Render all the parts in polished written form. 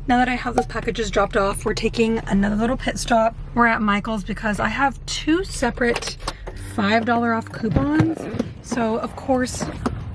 Now that I have those packages dropped off, we're taking another little pit stop. We're at Michael's because I have two separate $5 off coupons. So of course,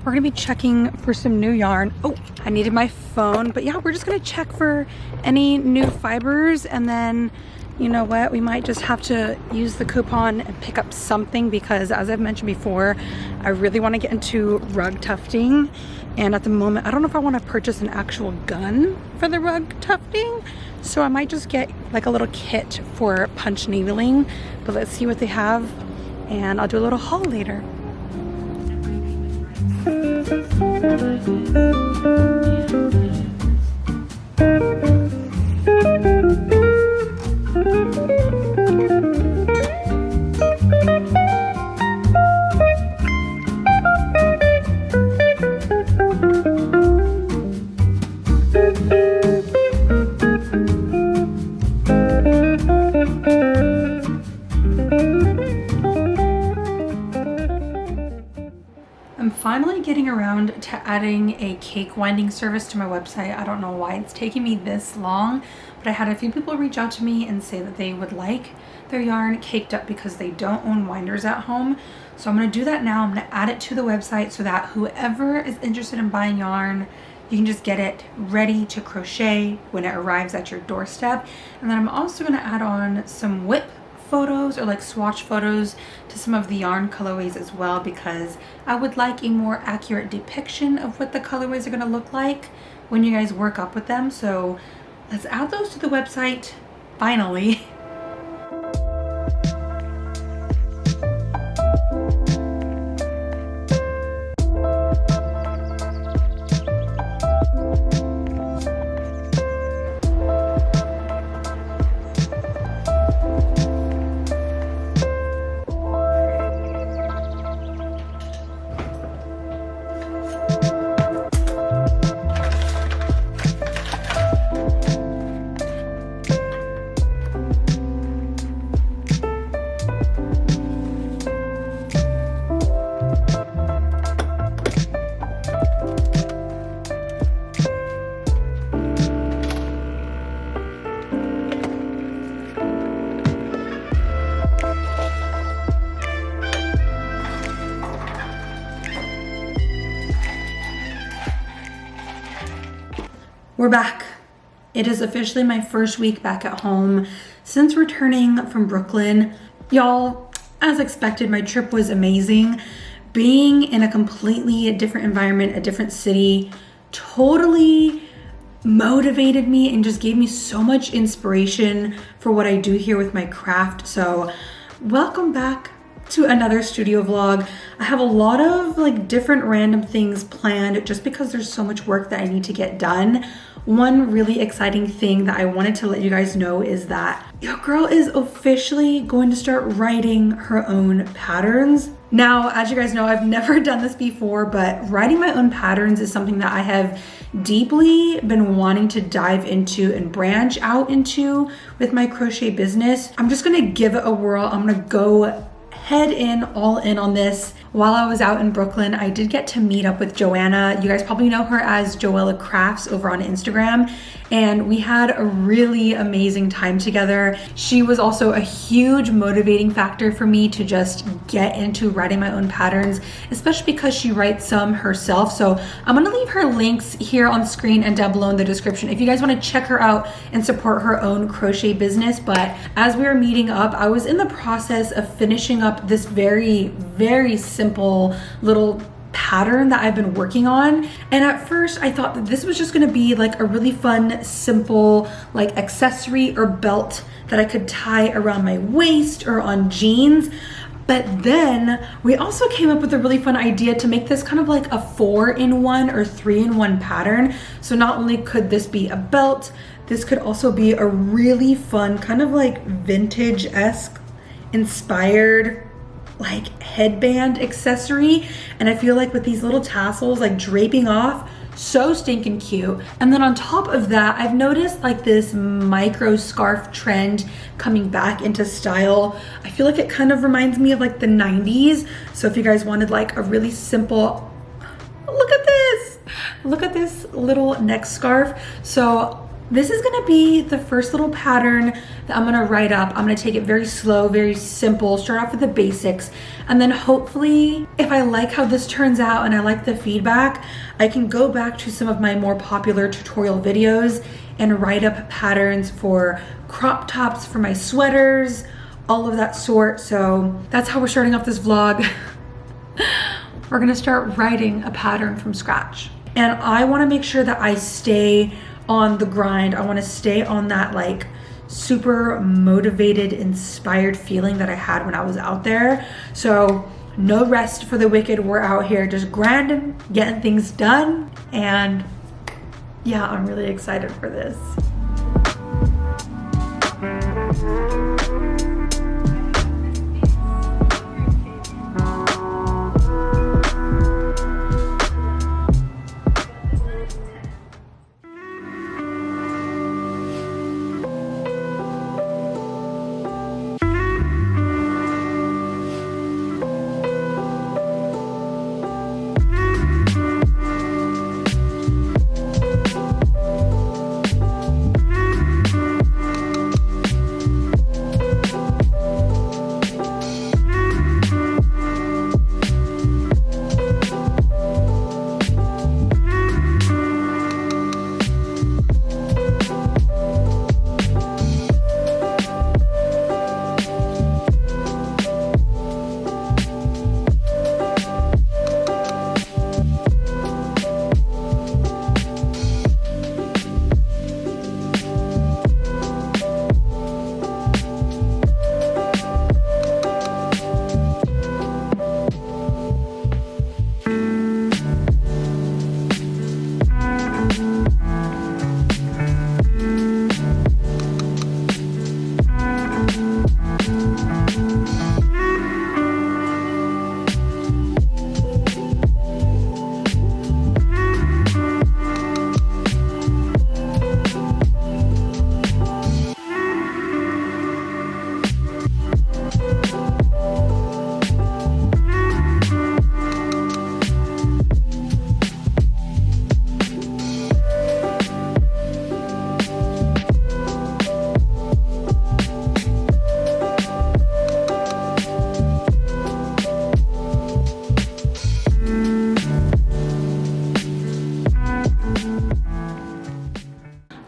we're gonna be checking for some new yarn. Oh, I needed my phone, but yeah, we're just gonna check for any new fibers, and then you know what, we might just have to use the coupon and pick up something, because as I've mentioned before, I really want to get into rug tufting, and at the moment I don't know if I want to purchase an actual gun for the rug tufting, so I might just get like a little kit for punch needling. But let's see what they have, and I'll do a little haul later. I'm finally getting around to adding a cake winding service to my website. I don't know why it's taking me this long, but I had a few people reach out to me and say that they would like their yarn caked up because they don't own winders at home. So I'm going to do that now. I'm going to add it to the website so that whoever is interested in buying yarn, you can just get it ready to crochet when it arrives at your doorstep. And then I'm also going to add on some whip photos, or like swatch photos, to some of the yarn colorways as well, because I would like a more accurate depiction of what the colorways are going to look like when you guys work up with them. So let's add those to the website finally. We're back. It is officially my first week back at home since returning from Brooklyn. Y'all, as expected, my trip was amazing. Being in a completely different environment, a different city, totally motivated me and just gave me so much inspiration for what I do here with my craft. So welcome back to another studio vlog. I have a lot of like different random things planned just because there's so much work that I need to get done. One really exciting thing that I wanted to let you guys know is that your girl is officially going to start writing her own patterns. Now, as you guys know, I've never done this before, but writing my own patterns is something that I have deeply been wanting to dive into and branch out into with my crochet business. I'm just gonna give it a whirl. I'm gonna go head in all in on this. While I was out in Brooklyn, I did get to meet up with Joanna. You guys probably know her as Joella Crafts over on Instagram, and we had a really amazing time together. She was also a huge motivating factor for me to just get into writing my own patterns, especially because she writes some herself. So I'm gonna leave her links here on screen and down below in the description if you guys wanna check her out and support her own crochet business. But as we were meeting up, I was in the process of finishing up this very, very simple little pattern that I've been working on. And at first I thought that this was just gonna be like a really fun, simple, like accessory or belt that I could tie around my waist or on jeans. But then we also came up with a really fun idea to make this kind of like a 4-in-1 or 3-in-1 pattern. So not only could this be a belt, this could also be a really fun kind of like vintage-esque inspired like headband accessory. And I feel like with these little tassels like draping off, so stinking cute. And then on top of that, I've noticed like this micro scarf trend coming back into style. I feel like it kind of reminds me of like the 90s. So if you guys wanted like a really simple, look at this little neck scarf. So this is gonna be the first little pattern that I'm gonna write up. I'm gonna take it very slow, very simple, start off with the basics, and then hopefully, if I like how this turns out and I like the feedback, I can go back to some of my more popular tutorial videos and write up patterns for crop tops, for my sweaters, all of that sort. So that's how we're starting off this vlog. We're gonna start writing a pattern from scratch. And I wanna make sure that I stay on the grind. I want to stay on that like super motivated, inspired feeling that I had when I was out there. So no rest for the wicked. We're out here just grinding, getting things done. And yeah, I'm really excited for this.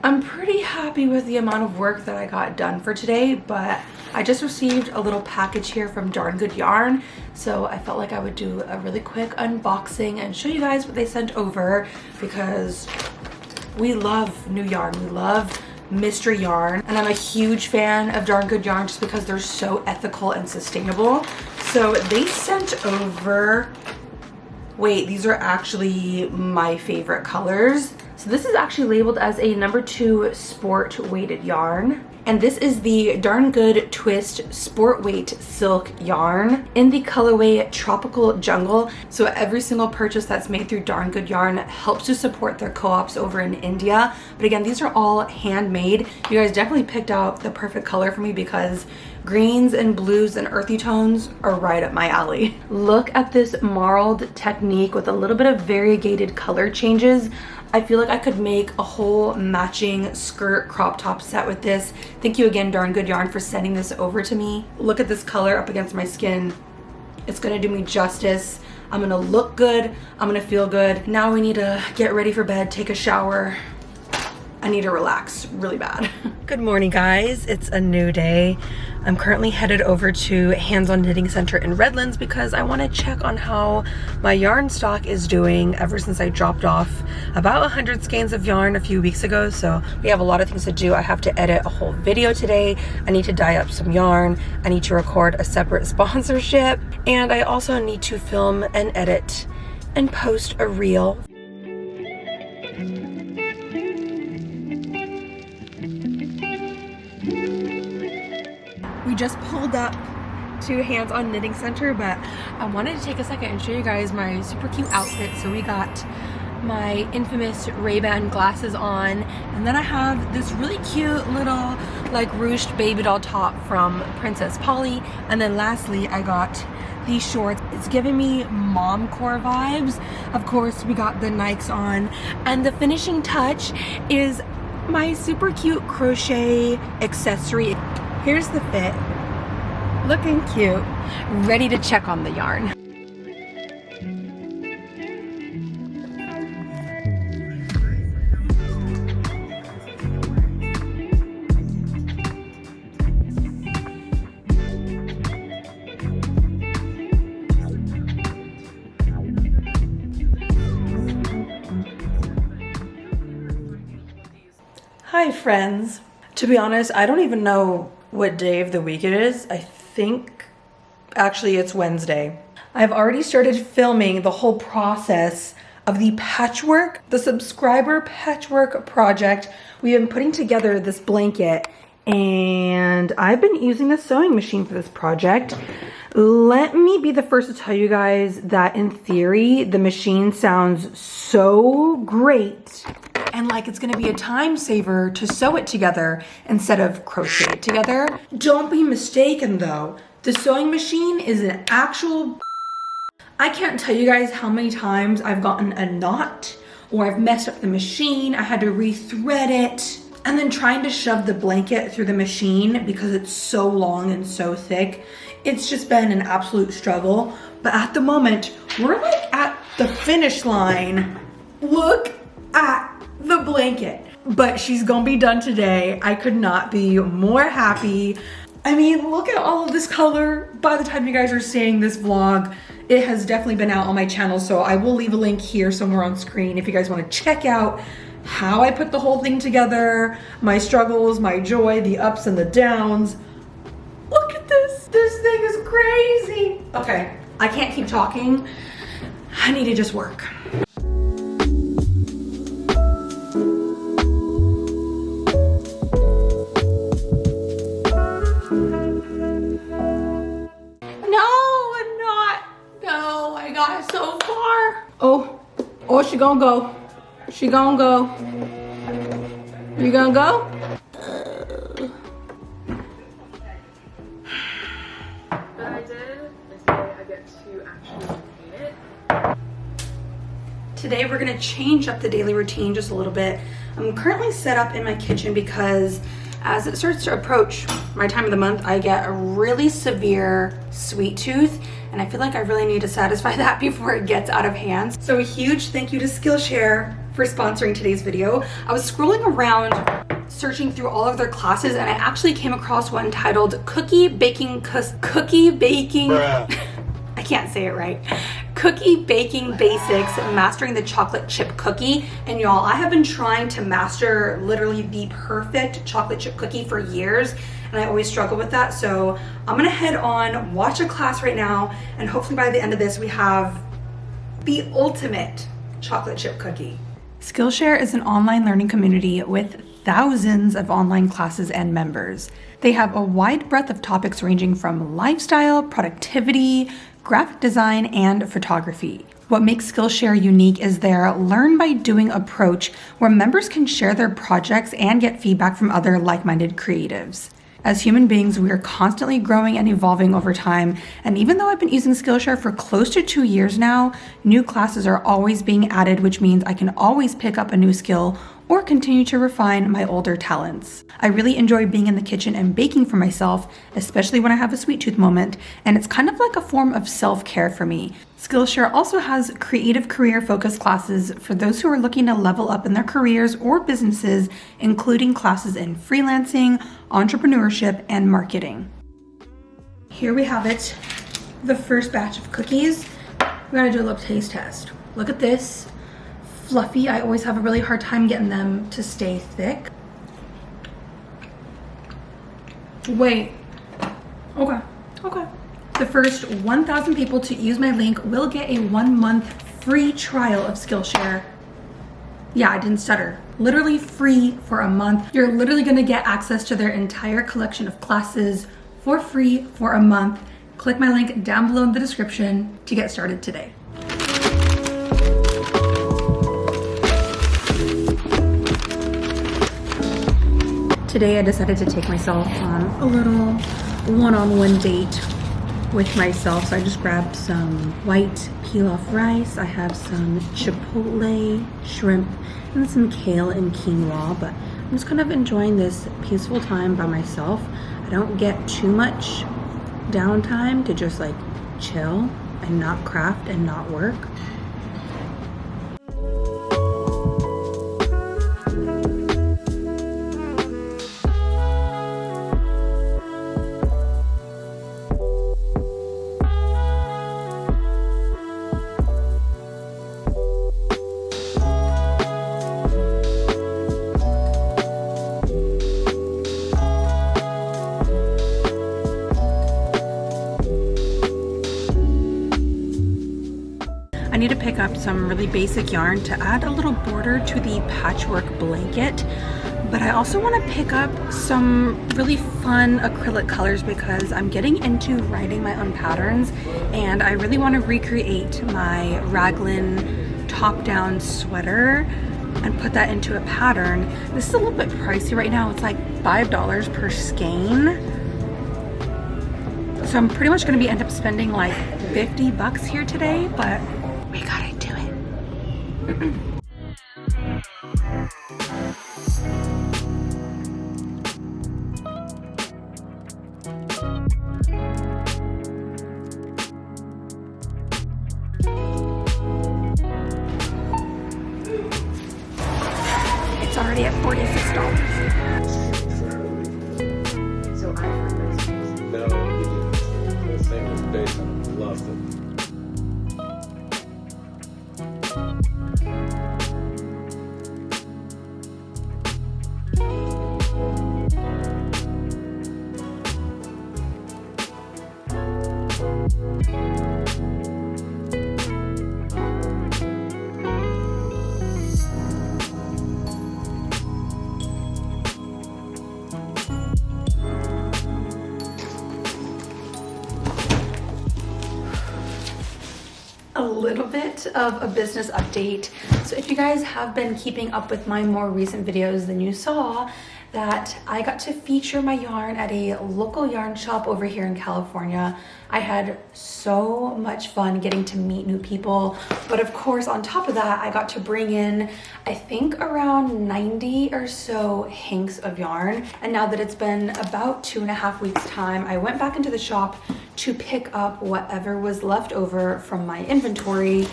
I'm pretty happy with the amount of work that I got done for today, but I just received a little package here from Darn Good Yarn, so I felt like I would do a really quick unboxing and show you guys what they sent over, because we love new yarn, we love mystery yarn, and I'm a huge fan of Darn Good Yarn just because they're so ethical and sustainable. So they sent over, wait, these are actually my favorite colors. So this is actually labeled as a number 2 sport weighted yarn. And this is the Darn Good Twist Sport Weight Silk Yarn in the colorway Tropical Jungle. So every single purchase that's made through Darn Good Yarn helps to support their co-ops over in India. But again, these are all handmade. You guys definitely picked out the perfect color for me because greens and blues and earthy tones are right up my alley. Look at this marled technique with a little bit of variegated color changes. I feel like I could make a whole matching skirt crop top set with this. Thank you again, Darn Good Yarn, for sending this over to me. Look at this color up against my skin. It's gonna do me justice. I'm gonna look good. I'm gonna feel good. Now we need to get ready for bed, take a shower. I need to relax really bad. Good morning, guys. It's a new day. I'm currently headed over to Hands On Knitting Center in Redlands because I want to check on how my yarn stock is doing ever since I dropped off about 100 skeins of yarn a few weeks ago. So we have a lot of things to do. I have to edit a whole video today. I need to dye up some yarn. I need to record a separate sponsorship. And I also need to film and edit and post a reel. We just pulled up to Hands On Knitting Center, but I wanted to take a second and show you guys my super cute outfit. So we got my infamous Ray-Ban glasses on, and then I have this really cute little like ruched baby doll top from Princess Polly, and then lastly I got these shorts. It's giving me momcore vibes. Of course we got the Nikes on, and the finishing touch is my super cute crochet accessory. Here's the fit, looking cute, ready to check on the yarn. Hi friends. To be honest, I don't even know what day of the week it is. I think actually it's Wednesday. I've already started filming the whole process of the patchwork, the subscriber patchwork project. We have been putting together this blanket, and I've been using a sewing machine for this project. Let me be the first to tell you guys that in theory, the machine sounds so great. And like it's gonna be a time saver to sew it together instead of crochet it together. Don't be mistaken though. The sewing machine is an actual... I can't tell you guys how many times I've gotten a knot or I've messed up the machine. I had to re-thread it. And then trying to shove the blanket through the machine because it's so long and so thick. It's just been an absolute struggle. But at the moment, we're like at the finish line. Look at the blanket, but she's gonna be done today. I could not be more happy. I mean, look at all of this color. By the time you guys are seeing this vlog, it has definitely been out on my channel, so I will leave a link here somewhere on screen if you guys want to check out how I put the whole thing together, my struggles, my joy, the ups and the downs. Look at this. This thing is crazy. Okay, I can't keep talking. I need to just work. So far. Oh, she gonna go. She gonna go. You gonna go? But I did. This way I get to actually paint it. Today we're gonna change up the daily routine just a little bit. I'm currently set up in my kitchen because as it starts to approach my time of the month, I get a really severe sweet tooth, and I feel like I really need to satisfy that before it gets out of hand. So a huge thank you to Skillshare for sponsoring today's video. I was scrolling around searching through all of their classes, and I actually came across one titled Cookie Baking I can't say it right. Cookie Baking Basics, Mastering the Chocolate Chip Cookie. And y'all, I have been trying to master literally the perfect chocolate chip cookie for years, and I always struggle with that. So I'm gonna head on, watch a class right now, and hopefully by the end of this we have the ultimate chocolate chip cookie. Skillshare is an online learning community with thousands of online classes and members. They have a wide breadth of topics ranging from lifestyle, productivity, graphic design, and photography. What makes Skillshare unique is their learn by doing approach, where members can share their projects and get feedback from other like-minded creatives. As human beings, we are constantly growing and evolving over time, and even though I've been using Skillshare for close to 2 years now, new classes are always being added, which means I can always pick up a new skill or continue to refine my older talents. I really enjoy being in the kitchen and baking for myself, especially when I have a sweet tooth moment, and it's kind of like a form of self-care for me. Skillshare also has creative career-focused classes for those who are looking to level up in their careers or businesses, including classes in freelancing, entrepreneurship, and marketing. Here we have it, the first batch of cookies. We gotta do a little taste test. Look at this. Fluffy. I always have a really hard time getting them to stay thick. Wait. Okay. The first 1,000 people to use my link will get a 1-month free trial of Skillshare. Yeah, I didn't stutter. Literally free for a month. You're literally gonna get access to their entire collection of classes for free for a month. Click my link down below in the description to get started today. Today I decided to take myself on a little one-on-one date with myself. So I just grabbed some white pilaf rice. I have some chipotle shrimp and some kale and quinoa, but I'm just kind of enjoying this peaceful time by myself. I don't get too much downtime to just like chill and not craft and not work. I need to pick up some really basic yarn to add a little border to the patchwork blanket, but I also want to pick up some really fun acrylic colors because I'm getting into writing my own patterns and I really want to recreate my raglan top-down sweater and put that into a pattern. This is a little bit pricey right now. It's like $5 per skein. So I'm pretty much going to end up spending like 50 bucks here today, but we gotta do it. It's already at $46. So I heard those. No, the same was based on loved it. A little bit of a business update. So if you guys have been keeping up with my more recent videos, then you saw that I got to feature my yarn at a local yarn shop over here in California. I had so much fun getting to meet new people, but of course on top of that I got to bring in I think around 90 or so hanks of yarn. And now that it's been about 2.5 weeks time, I went back into the shop to pick up whatever was left over from my inventory.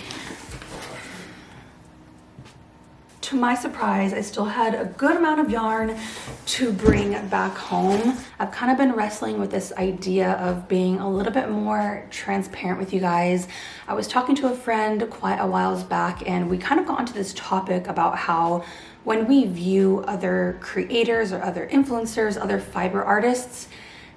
To my surprise, I still had a good amount of yarn to bring back home. I've kind of been wrestling with this idea of being a little bit more transparent with you guys. I was talking to a friend quite a while back and we kind of got onto this topic about how when we view other creators or other influencers, other fiber artists,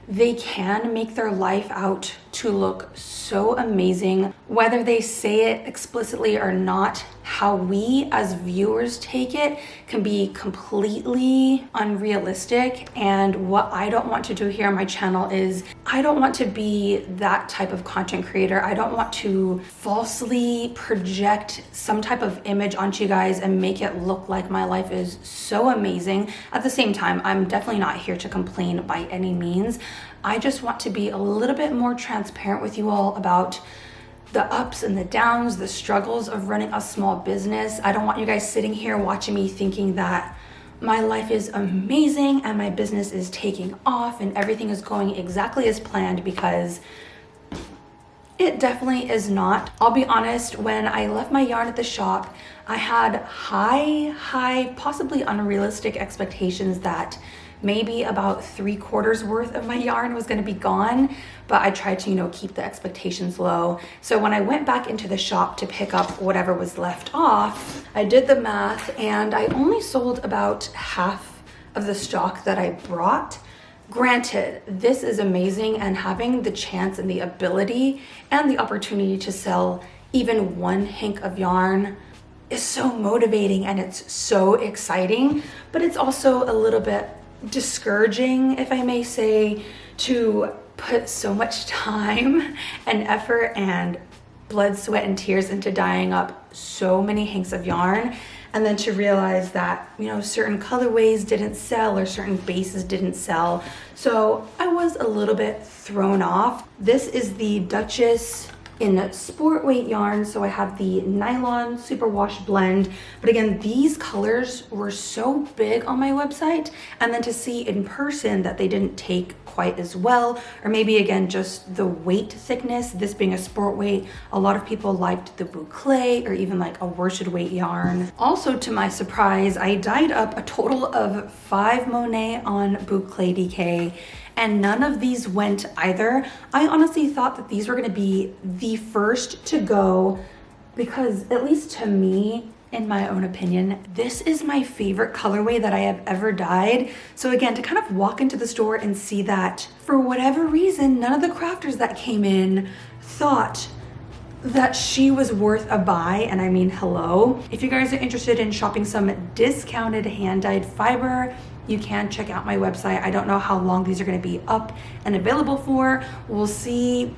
they can make their life out to look so amazing, whether they say it explicitly or not. how we as viewers take it can be completely unrealistic. And what I don't want to do here on my channel is I don't want to be that type of content creator. I don't want to falsely project some type of image onto you guys and make it look like my life is so amazing. At the same time, I'm definitely not here to complain by any means. I just want to be a little bit more transparent with you all about the ups and the downs, the struggles of running a small business. I don't want you guys sitting here watching me thinking that my life is amazing and my business is taking off and everything is going exactly as planned, because it definitely is not. I'll be honest, when I left my yarn at the shop, I had high, possibly unrealistic expectations that maybe about 3/4 worth of my yarn was going to be gone, but I tried to, keep the expectations low. So when I went back into the shop to pick up whatever was left off, I did the math and I only sold about half of the stock that I brought. Granted, this is amazing, and having the chance and the ability and the opportunity to sell even one hank of yarn is so motivating and it's so exciting, but it's also a little bit discouraging, if I may say, to put so much time and effort and blood, sweat, and tears into dyeing up so many hanks of yarn, and then to realize that, certain colorways didn't sell or certain bases didn't sell. So I was a little bit thrown off. This is the Duchess in sport weight yarn. So I have the nylon superwash blend, but again, these colors were so big on my website, and then to see in person that they didn't take quite as well, or maybe again just the weight thickness, this being a sport weight, a lot of people liked the boucle or even like a worsted weight yarn. Also, to my surprise, I dyed up a total of 5 Monet on boucle DK, and none of these went either. I honestly thought that these were going to be the first to go, because at least to me, in my own opinion, this is my favorite colorway that I have ever dyed. So again, to kind of walk into the store and see that for whatever reason, none of the crafters that came in thought that she was worth a buy, and I mean, hello. If you guys are interested in shopping some discounted hand-dyed fiber, you can check out my website. I don't know how long these are going to be up and available for. We'll see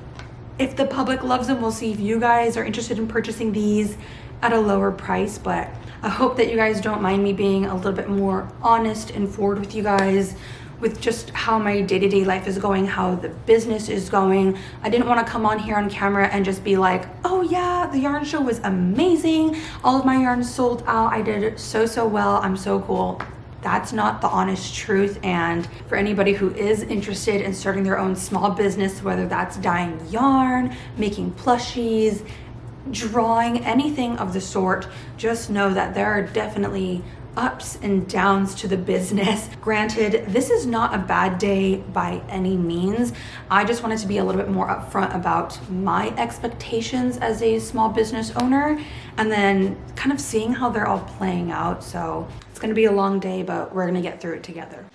if the public loves them. We'll see if you guys are interested in purchasing these at a lower price, but I hope that you guys don't mind me being a little bit more honest and forward with you guys with just how my day-to-day life is going, how the business is going. I didn't want to come on here on camera and just be like, oh yeah, the yarn show was amazing, all of my yarn sold out, I did so well, I'm so cool. That's not the honest truth. And for anybody who is interested in starting their own small business, whether that's dyeing yarn, making plushies, drawing, anything of the sort, just know that there are definitely ups and downs to the business. Granted, this is not a bad day by any means. I just wanted to be a little bit more upfront about my expectations as a small business owner, and then kind of seeing how they're all playing out. So it's going to be a long day, but we're going to get through it together.